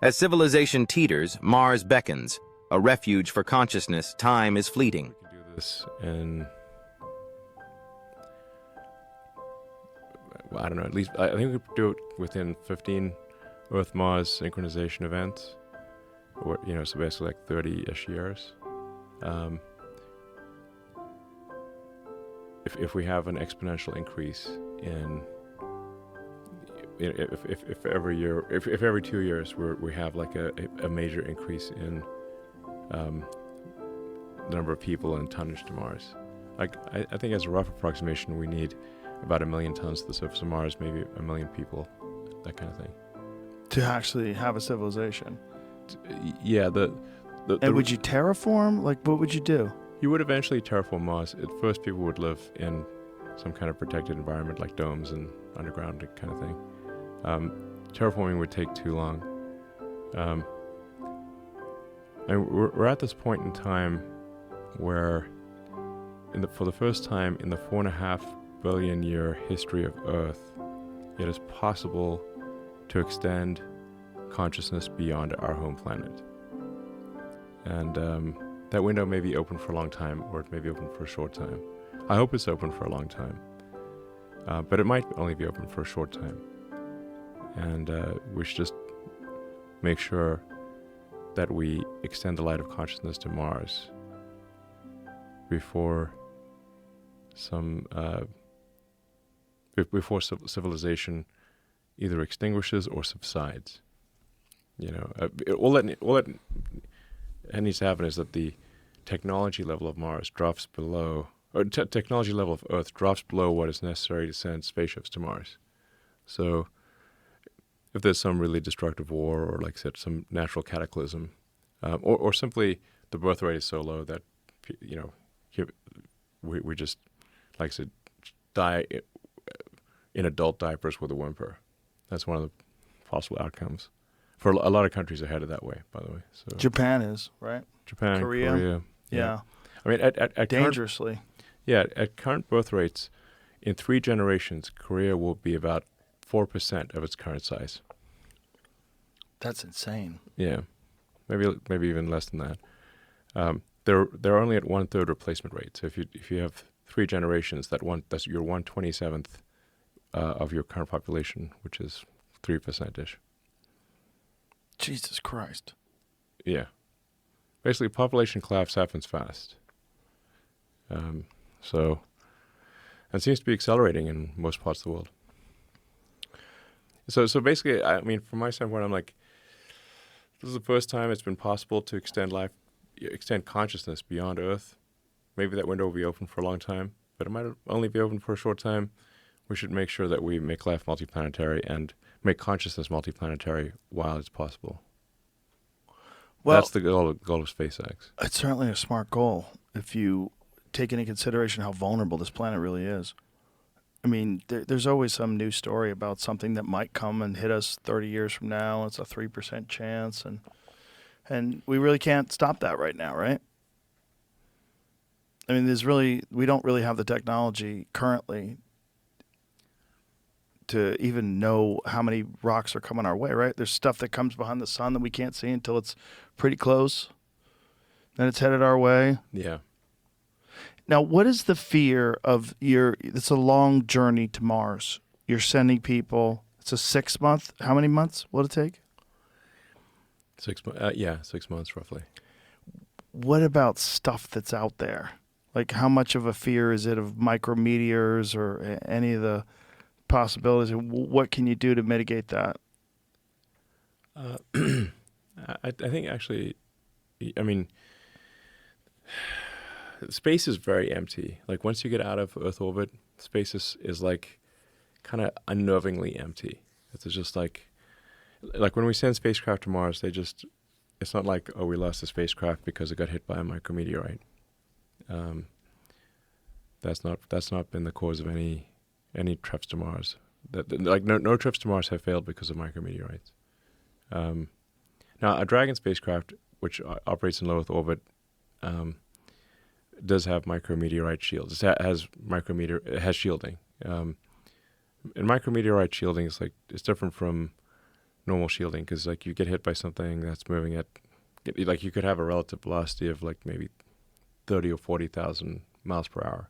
As civilization teeters, Mars beckons. A refuge for consciousness, time is fleeting. We can do this in, well, I don't know, at least, I think we could do it within 15 Earth-Mars synchronization events, or, so basically like 30-ish years. If we have an exponential increase in, if every year, if every 2 years we have like a major increase in the number of people and tonnage to Mars. Like I think as a rough approximation, we need about 1 million tons to the surface of Mars, maybe 1 million people, that kind of thing. To actually have a civilization. Yeah. And would you terraform? Like, what would you do? You would eventually terraform Mars. At first, people would live in some kind of protected environment, like domes and underground kind of thing. Terraforming would take too long. And we're at this point in time where, for the first time in the 4.5 billion year history of Earth, it is possible to extend consciousness beyond our home planet. And that window may be open for a long time, or it may be open for a short time. I hope it's open for a long time, but it might only be open for a short time. And we should just make sure that we extend the light of consciousness to Mars before civilization either extinguishes or subsides. All that needs to happen is that the technology level of Mars drops below, or technology level of Earth drops below what is necessary to send spaceships to Mars. So if there's some really destructive war, or like I said, some natural cataclysm, or simply the birth rate is so low that we just, like I said, die in adult diapers with a whimper. That's one of the possible outcomes. For a lot of countries are headed that way, by the way. So Japan is, right? Japan, Korea. Yeah. I mean, at dangerously. At current birth rates, in 3 generations, Korea will be about 4% of its current size. That's insane. Yeah, maybe even less than that. They're only at 1/3 replacement rate. So if you have 3 generations, that's your 1/27th of your current population, which is 3%-ish. Jesus Christ. Yeah, basically, population collapse happens fast. So, it seems to be accelerating in most parts of the world. So basically, I mean, from my standpoint, I'm like, this is the first time it's been possible to extend consciousness beyond Earth. Maybe that window will be open for a long time, but it might only be open for a short time. We should make sure that we make life multi-planetary and make consciousness multi-planetary while it's possible. Well, that's the goal of SpaceX. It's certainly a smart goal if you take into consideration how vulnerable this planet really is. I mean, there's always some news story about something that might come and hit us 30 years from now. It's a 3% chance, and we really can't stop that right now, right? I mean, we don't really have the technology currently to even know how many rocks are coming our way, right? There's stuff that comes behind the sun that we can't see until it's pretty close. Then it's headed our way. Yeah. Now, what is the fear of it's a long journey to Mars. You're sending people, it's a 6 month, how many months will it take? 6 months, 6 months roughly. What about stuff that's out there? Like, how much of a fear is it of micrometeors or any of the possibilities? What can you do to mitigate that? I think actually, I mean, space is very empty. Like once you get out of Earth orbit, space is like kind of unnervingly empty. It's just like when we send spacecraft to Mars, it's not like, oh, we lost the spacecraft because it got hit by a micrometeorite. That's not been the cause of any trips to Mars. No trips to Mars have failed because of micrometeorites. Now, a Dragon spacecraft, which operates in low Earth orbit, does have micrometeorite shields. It has shielding. And micrometeorite shielding is different from normal shielding, because like you get hit by something that's moving at, like you could have a relative velocity of like maybe 30 or 40,000 miles per hour.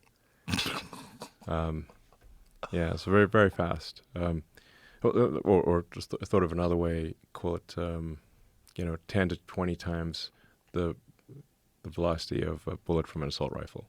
Yeah, so very, very fast. Or just thought of another way, call it, 10 to 20 times the velocity of a bullet from an assault rifle.